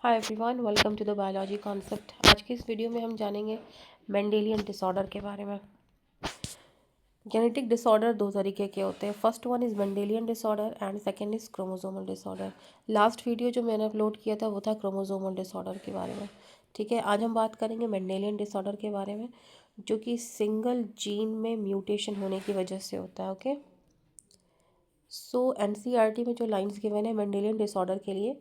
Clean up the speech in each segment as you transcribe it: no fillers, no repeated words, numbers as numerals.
Hi everyone, welcome to the biology concept. आज की इस वीडियो में हम जानेंगे मेंडेलियन डिसऑर्डर के बारे में। जेनेटिक डिसऑर्डर दो तरीके के होते हैं। First one is Mendelian disorder and second is chromosomal disorder. Last video जो मैंने अपलोड किया था वो था क्रोमोसोमल डिसऑर्डर के बारे में। ठीक है, आज हम बात करेंगे मेंडेलियन डिसऑर्डर के बारे में, जो कि सिंगल जीन में म्यूटेशन होने की वजह से होता है। ओके, सो एनसीईआरटी में जो लाइन्स गिवन है मेंडेलियन डिसऑर्डर के लिए,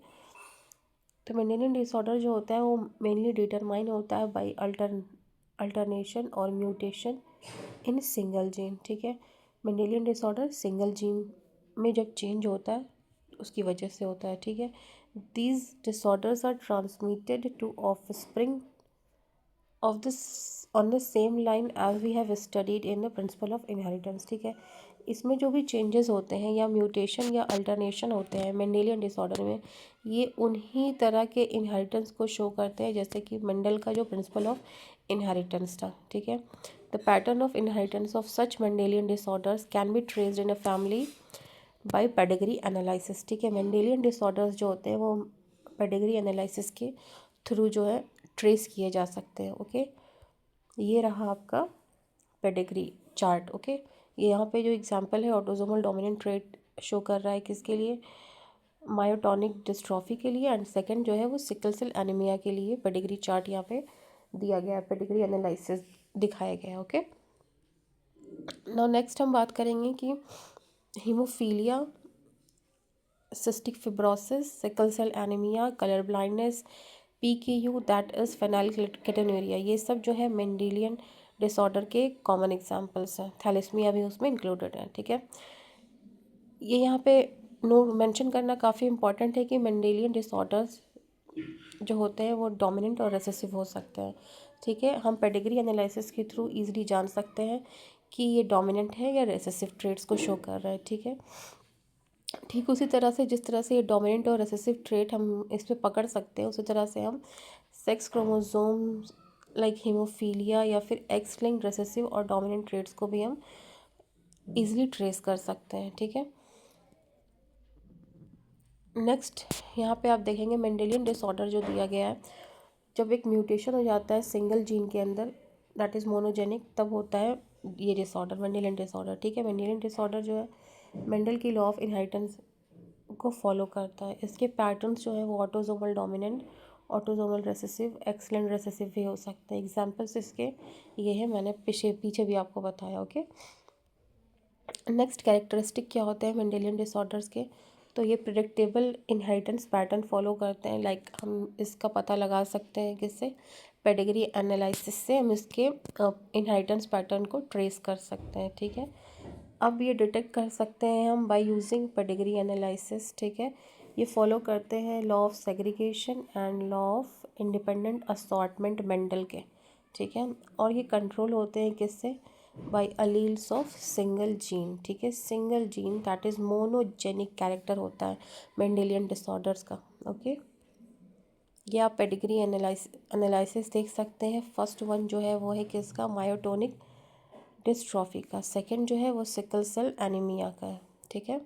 तो मेंडेलियन डिसऑर्डर जो होता है वो मेनली डिटरमाइन होता है बाय अल्टरनेशन और म्यूटेशन इन सिंगल जीन। ठीक है, मेंडेलियन डिसऑर्डर सिंगल जीन में जब चेंज होता है उसकी वजह से होता है। ठीक है, these disorders are transmitted to offspring of this on the same line as we have studied in the principle of inheritance. ठीक है, इसमें जो भी चेंजेस होते हैं या म्यूटेशन या अल्टरनेशन होते हैं मेंडेलियन डिसऑर्डर में, ये उन्हीं तरह के इनहेरिटेंस को शो करते हैं जैसे कि मेंडल का जो प्रिंसिपल ऑफ इनहेरिटेंस था। ठीक है, the pattern of inheritance of such Mendelian disorders can be traced in a family by pedigree analysis. ठीक है, मेंडेलियन डिसऑर्डर्स जो होते हैं वो पेडिग्री एनालिसिस के थ्रू जो है ट्रेस किए जा सकते हैं। ओके, ये रहा आपका पेडिग्री चार्ट। ओके, ये यहाँ पे जो एग्जांपल है ऑटोसोमल डोमिनेंट ट्रेट शो कर रहा है किसके लिए, मायोटॉनिक डिस्ट्रॉफी के लिए, एंड सेकंड जो है वो सिकल सेल एनीमिया के लिए। पेडिग्री चार्ट यहाँ पे दिया गया है, पेडिग्री एनालिसिस दिखाया गया है। ओके, नाउ नेक्स्ट हम बात करेंगे कि haemophilia, cystic fibrosis, sickle cell anaemia, colour blindness, PKU that is phenylketonuria, ये सब जो है मेंडेलियन डिसऑर्डर के कॉमन एग्जांपल्स हैं। थैलेसीमिया भी उसमें इंक्लूडेड है। ठीक है, ये यहाँ पे मेंशन करना काफ़ी इंपॉर्टेंट है कि मेंडेलियन डिसऑर्डर्स जो होते हैं वो डोमिनेंट और रिसेसिव हो सकते हैं। ठीक है, हम पेडिग्री एनालिसिस के थ्रू इजीली जान सकते हैं कि ये डोमिनेंट है या रिसेसिव ट्रेट्स को शो कर रहा है। ठीक है, ठीक उसी तरह से जिस तरह से ये डोमिनेंट और रिसेसिव ट्रेट हम इस पे पकड़ सकते हैं, उसी तरह से हम सेक्स क्रोमोसोम्स लाइक हीमोफीलिया या फिर एक्स लिंक्ड रिसेसिव और डोमिनेंट ट्रेट्स को भी हम इजीली ट्रेस कर सकते हैं। ठीक है, नेक्स्ट यहाँ पे आप देखेंगे मेंडेलियन डिसऑर्डर जो दिया गया है, जब एक म्यूटेशन हो जाता है सिंगल जीन के अंदर दैट इज़ मोनोजेनिक, तब होता है ये डिसऑर्डर मेंडेलियन डिसऑर्डर। ठीक है, मेंडेलियन डिसऑर्डर जो है मेंडल की लॉ ऑफ इनहेरिटेंस को फॉलो करता है। इसके पैटर्न्स जो है वो autosomal dominant, autosomal recessive, excellent recessive भी हो सकते हैं। एग्जांपल्स इसके ये है, मैंने पीछे भी आपको बताया। ओके, नेक्स्ट कैरेक्टरिस्टिक क्या होते हैं मेंडेलियन डिसऑर्डर्स के, तो ये प्रिडिक्टेबल इनहेरिटेंस पैटर्न फॉलो करते हैं। लाइक हम इसका पता लगा सकते हैं किससे, पेडिग्री एनालिसिस से हम इसके इनहेरिटेंस पैटर्न को ट्रेस कर सकते हैं। ठीक है, अब ये डिटेक्ट कर सकते हैं हम बाय यूजिंग पेडिग्री एनालिसिस। ठीक है, ये फॉलो करते हैं law of segregation and law of independent assortment Mendel के। ठीक है, और ये कंट्रोल होते हैं किससे, by alleles of single gene. ठीक है, single gene that is monogenic character होता है मेंडेलियन डिसऑर्डर्स का। ओके, ये आप पेडिग्री एनालिसिस देख सकते हैं। फर्स्ट वन जो है वो है किसका, मायोटोनिक डिस्ट्रॉफी का। सेकंड जो है वो सिकल सेल एनीमिया का है। ठीक है,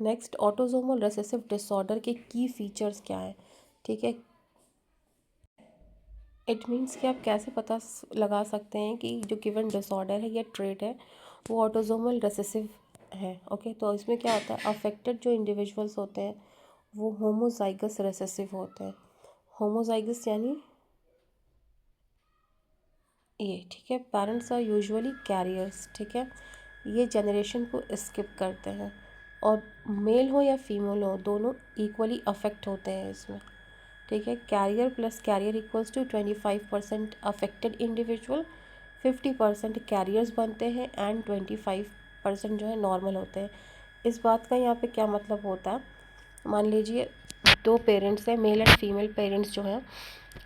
नेक्स्ट ऑटोसोमल रिसेसिव डिसऑर्डर के की फीचर्स क्या है। ठीक है, इट मीन्स कि आप कैसे पता लगा सकते हैं कि जो गिवन डिसऑर्डर है या ट्रेट है वो ऑटोसोमल रिसेसिव है। ओके, तो इसमें क्या होता है, अफेक्टेड जो इंडिविजुअल्स होते हैं वो होमोजाइगस रिसेसिव होते हैं। होमोजाइगस यानी ये, ठीक है, पेरेंट्स आर यूजुअली कैरियर्स। ठीक है, ये जनरेशन को स्किप करते हैं और मेल हो या फीमेल हो दोनों इक्वली अफेक्ट होते हैं इसमें। ठीक है, carrier plus carrier equals to 25% affected individual, 50% carriers बनते हैं एंड 25% जो है नॉर्मल होते हैं। इस बात का यहाँ पे क्या मतलब होता है, मान लीजिए दो पेरेंट्स हैं, मेल एंड फीमेल पेरेंट्स जो हैं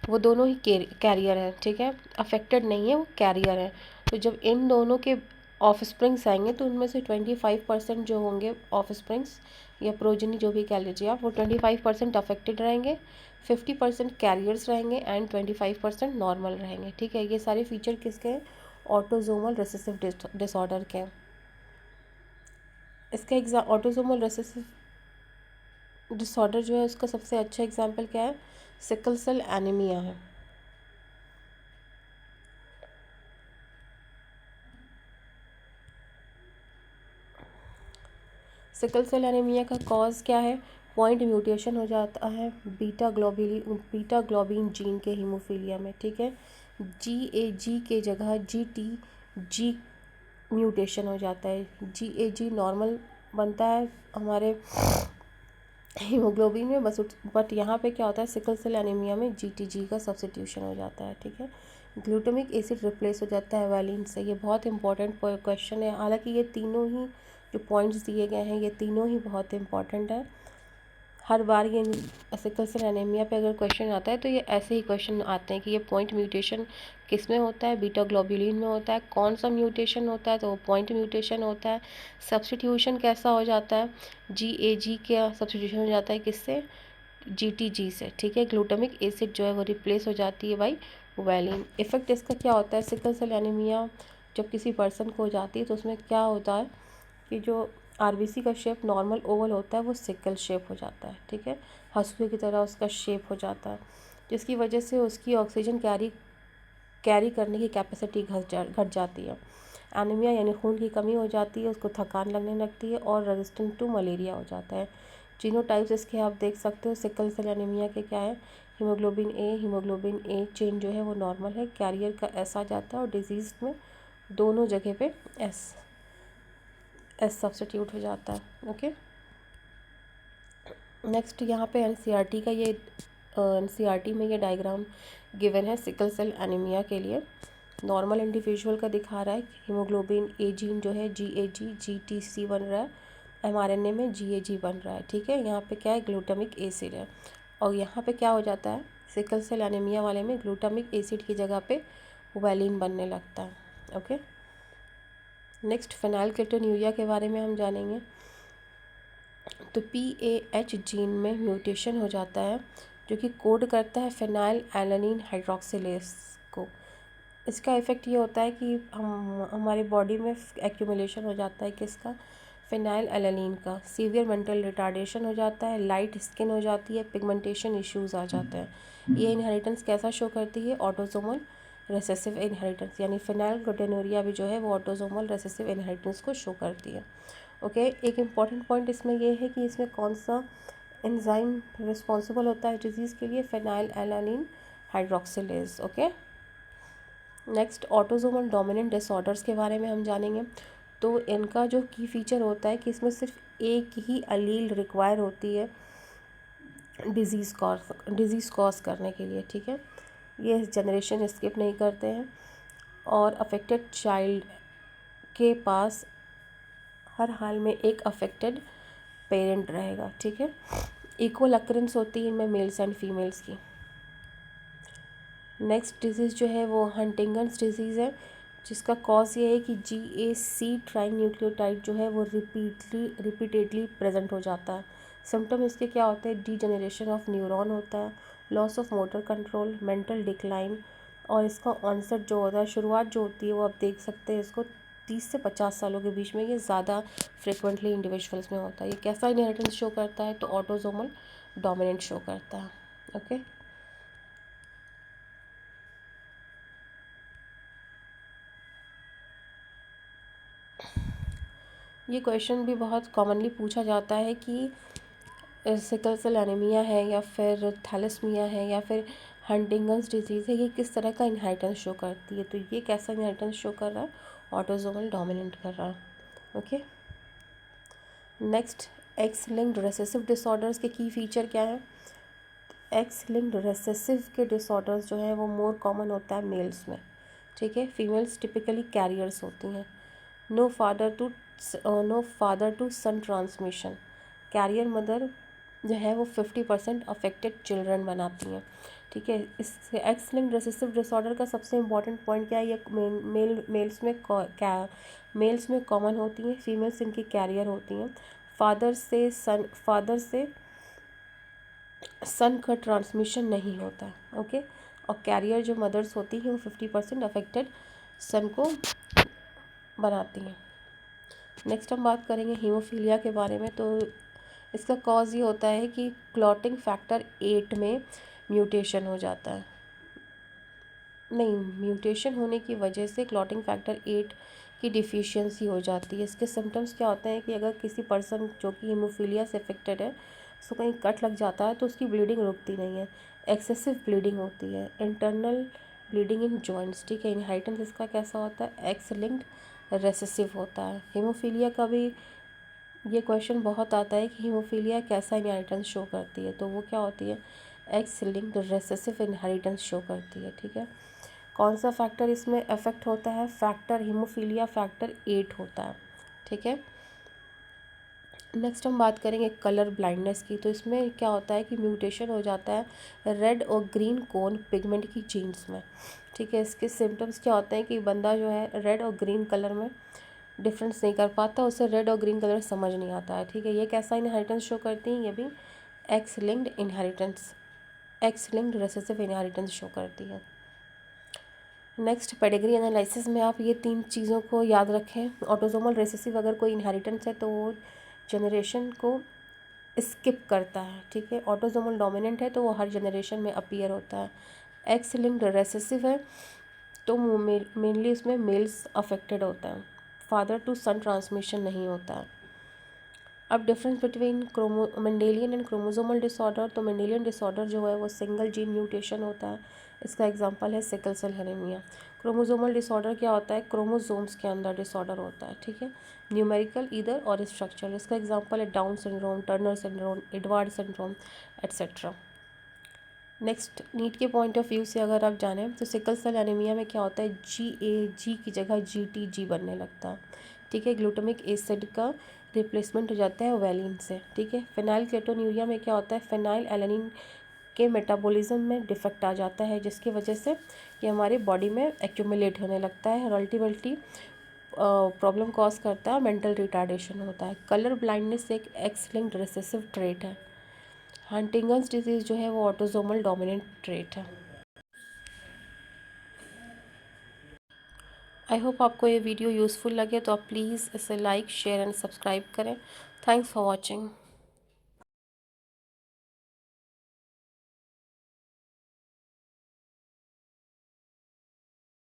वो दोनों ही कैरियर हैं। ठीक है, अफेक्टेड नहीं है, वो कैरियर है। तो जब इन दोनों के ऑफ स्प्रिंग्स आएंगे तो उनमें से 25% जो होंगे ऑफ स्प्रिंग्स या प्रोजनी जो भी कह लीजिए आप, वो 25% अफेक्टेड रहेंगे, 50% कैरियर्स रहेंगे एंड 25% नॉर्मल रहेंगे। ठीक है, ये सारे फीचर किसके हैं, ऑटोसोमल रिसेसिव डिसऑर्डर के हैं। इसका ऑटोसोमल रिसेसिव डिसऑर्डर जो है उसका सबसे अच्छा एग्जांपल क्या है, सिकल सेल एनीमिया है। सिकल सेल एनीमिया का कॉज क्या है, पॉइंट म्यूटेशन हो जाता है बीटा ग्लोबिन जीन के हीमोफीलिया में, ठीक है। GAG के जगह GTG म्यूटेशन हो जाता है। GAG नॉर्मल बनता है हमारे हीमोग्लोबिन में, बट यहाँ पे क्या होता है, सिकल सेल एनीमिया में GTG का सब्स्टिट्यूशन हो जाता है, ठीक है। ग्लूटामिक एसिड रिप्लेस हो जाता है वैलिन से। ये बहुत इंपॉर्टेंट क्वेश्चन है, हालांकि ये तीनों ही जो पॉइंट्स दिए गए हैं ये तीनों ही बहुत इंपॉर्टेंट है। हर बार ये सिकल सेल एनीमिया पे अगर क्वेश्चन आता है तो ये ऐसे ही क्वेश्चन आते हैं कि ये पॉइंट म्यूटेशन किस में होता है, बीटा ग्लोबुलिन में होता है, कौन सा म्यूटेशन होता है, तो वो पॉइंट म्यूटेशन होता है। सब्स्टिट्यूशन कैसा हो जाता है, GAG का सब्स्टिट्यूशन हो जाता है किससे, GTG से, ठीक है। ग्लूटामिक एसिड जो है वो रिप्लेस हो जाती है बाई वैलिन। इफेक्ट इसका क्या होता है, सिकल सेल एनीमिया जब किसी पर्सन को हो जाती है तो उसमें क्या होता है कि जो RBC का शेप नॉर्मल ओवल होता है वो सिकल शेप हो जाता है, ठीक है। हंसुए की तरह उसका शेप हो जाता है, जिसकी वजह से उसकी ऑक्सीजन कैरी करने की कैपेसिटी घट जाती है। एनीमिया यानी खून की कमी हो जाती है, उसको थकान लगने लगती है और रेजिस्टेंट टू मलेरिया हो जाता है। जीनोटाइप्स इसके आप देख सकते हो सिकल सेल एनीमिया के क्या है, हीमोग्लोबिन ए चेन जो है वो नॉर्मल है, कैरियर का S आ जाता है और डिजीज में दोनों जगह पे एस सब्स्टिट्यूट हो जाता है, ओके। नेक्स्ट यहाँ पे NCERT का ये NCERT में ये डायग्राम गिवन है सिकल सेल एनीमिया के लिए। नॉर्मल इंडिविजुअल का दिखा रहा है, हीमोग्लोबिन ए जीन जो है GAG GTC बन रहा है, mRNA में GAG बन रहा है, ठीक है। यहाँ पे क्या है, ग्लूटामिक एसिड है, और यहाँ पे क्या हो जाता है, सिकल सेल एनीमिया वाले में ग्लूटामिक एसिड की जगह पे वैलिन बनने लगता है, ओके। नेक्स्ट फेनाइलकेटोन्यूरिया के बारे में हम जानेंगे। तो PAH जीन में म्यूटेशन हो जाता है जो कि कोड करता है फेनाइल एलानिन हाइड्रोक्सिलेस को। इसका इफ़ेक्ट ये होता है कि हमारे बॉडी में एक्यूमुलेशन हो जाता है किसका, फेनाइल एलानिन का। सीवियर मेंटल रिटार्डेशन हो जाता है, लाइट स्किन हो जाती है, पिगमेंटेशन इश्यूज़ आ जाते हैं। ये इनहेरिटेंस कैसा शो करती है, ऑटोसोमल रेसेसिव इनहेरिटेंस, यानी फेनाइलकेटोन्यूरिया भी जो है वो ऑटोसोमल रेसेसिव इनहेरिटेंस को शो करती है, ओके। एक इम्पॉर्टेंट पॉइंट इसमें ये है कि इसमें कौन सा एंजाइम रिस्पॉन्सिबल होता है डिजीज़ के लिए, phenyl alanine hydroxylase, okay. Next autosomal dominant disorders के बारे में हम जानेंगे। तो इनका जो की फीचर होता है कि इसमें सिर्फ एक ही अलील रिक्वायर होती है डिज़ीज़ कॉज करने के लिए, ठीक है। ये जनरेशन स्किप नहीं करते हैं और अफेक्टेड चाइल्ड के पास हर हाल में एक अफेक्टेड पेरेंट रहेगा, ठीक है। इक्वल अक्रेंस होती है इनमें मेल्स एंड फीमेल्स की। नेक्स्ट डिजीज़ जो है वो हंटिंगन्स डिजीज़ है, जिसका कॉज ये है कि GAC ट्राइन्यूक्लियोटाइड जो है वो रिपीटेडली प्रेजेंट हो जाता है। सिम्टम इसके क्या होते हैं, डीजेनरेशन ऑफ न्यूरॉन होता है, loss of motor control, mental decline, और इसका ऑनसेट जो होता है, शुरुआत जो होती है वो आप देख सकते हैं इसको 30 से 50 सालों के बीच में ये ज़्यादा फ्रिक्वेंटली इंडिविजुअल्स में होता है। ये कैसा इनहेरिटेंस शो करता है, तो ऑटोसोमल डोमिनेंट शो करता है, ओके। ये क्वेश्चन भी बहुत कॉमनली पूछा जाता है कि सिकल सेल एनीमिया है या फिर थैलेसीमिया है या फिर हंटिंगन्स डिजीज़ है, ये किस तरह का इनहेरिटेंस शो करती है, तो ये कैसा इनहेरिटेंस शो कर रहा है, ऑटोसोमल डोमिनेंट कर रहा है, okay. Next x linked recessive disorders के की फीचर क्या है। एक्स लिंक्ड रेसेसिव के डिसऑर्डर्स जो है वो मोर कॉमन होता है मेल्स में, ठीक है। फीमेल्स टिपिकली कैरियर्स होती हैं। No father to son transmission, carrier mother जो है वो 50% अफेक्टेड चिल्ड्रन बनाती हैं, ठीक है। इस एक्स लिंक्ड रेसेसिव डिसऑर्डर का सबसे इम्पॉर्टेंट पॉइंट क्या है, ये मेल्स में कॉमन होती हैं, फीमेल्स इनकी कैरियर होती हैं। फादर से सन का ट्रांसमिशन नहीं होता, ओके। और कैरियर जो मदर्स होती हैं वो 50% अफेक्टेड सन को बनाती हैं। नेक्स्ट हम बात करेंगे हीमोफीलिया के बारे में। तो इसका कॉज ये होता है कि क्लॉटिंग फैक्टर 8 में म्यूटेशन हो जाता है, नहीं, म्यूटेशन होने की वजह से क्लॉटिंग फैक्टर 8 की डिफिशियंसी हो जाती है। इसके सिम्टम्स क्या होते हैं कि अगर किसी पर्सन जो कि हीमोफीलिया से अफेक्टेड है, उसको कहीं कट लग जाता है तो उसकी ब्लीडिंग रुकती नहीं है, एक्सेसिव ब्लीडिंग होती है, इंटरनल ब्लीडिंग इन जॉइंट्स, ठीक है। इनहेरिटेंस इसका कैसा होता है, एक्स लिंक्ड रेसेसिव होता है। हीमोफीलिया का भी ये क्वेश्चन बहुत आता है कि हीमोफीलिया कैसा इनहेरिटेंस शो करती है, तो वो क्या होती है, x linked recessive inheritance show करती है, ठीक है। कौन सा फैक्टर इसमें अफेक्ट होता है, फैक्टर हीमोफीलिया फैक्टर 8 होता है, ठीक है। नेक्स्ट हम बात करेंगे कलर ब्लाइंडनेस की। तो इसमें क्या होता है कि म्यूटेशन हो जाता है रेड और ग्रीन कोन पिगमेंट की जीन्स में, ठीक है। इसके सिम्टम्स क्या होते हैं कि बंदा जो है रेड और ग्रीन कलर में डिफरेंस नहीं कर पाता, उसे रेड और ग्रीन कलर समझ नहीं आता है, ठीक है। ये कैसा इनहेरिटेंस शो करती हैं, ये भी x linked inheritance, x linked recessive inheritance show करती है। नेक्स्ट पेडिग्री एनालिसिस में आप ये 3 चीज़ों को याद रखें। ऑटोसोमल रिसेसिव अगर कोई इनहेरिटेंस है तो वो जनरेशन को स्किप करता है, ठीक है। ऑटोसोमल डोमिनेंट है तो वो हर जनरेशन में अपीयर होता है। एक्स लिंक्ड रेसेसिव है तो मेनली उसमें मेल्स अफेक्टेड होता है, फादर टू सन ट्रांसमिशन नहीं होता है। अब difference between Mendelian and chromosomal disorder, तो मेंडेलियन डिसऑर्डर जो है वो सिंगल जीन म्यूटेशन होता है, इसका एग्जांपल है sickle cell anaemia. Chromosomal disorder क्या होता है, क्रोमोसोम्स के अंदर डिसऑर्डर होता है, ठीक है, न्यूमेरिकल ईदर और स्ट्रक्चर, इसका एग्जांपल है Down syndrome, Turner syndrome, Edward syndrome etcetera. Next NEET के पॉइंट ऑफ व्यू से अगर आप जानें तो सिकल सेल एनीमिया में क्या होता है, जी की जगह जी बनने लगता है, ठीक है। ग्लूटामिक एसिड का रिप्लेसमेंट हो जाता है वैलिन से, ठीक है। फिनाइल केटोन्यूरिया में क्या होता है, फिनाइल एलानिन के मेटाबॉलिज्म में डिफेक्ट आ जाता है, जिसकी वजह से ये हमारे बॉडी में एक्यूमुलेट होने लगता है और अल्टीमेटली प्रॉब्लम कॉज करता है, मेंटल रिटार्डेशन होता है। कलर ब्लाइंडनेस एक एक्स लिंक्ड रिसेसिव ट्रेट है। हंटिंगन्स डिजीज़ जो है वो ऑटोसोमल डोमिनेंट ट्रेट है। आई होप आपको ये वीडियो यूज़फुल लगे, तो आप प्लीज़ इसे लाइक शेयर एंड सब्सक्राइब करें। Thanks for watching.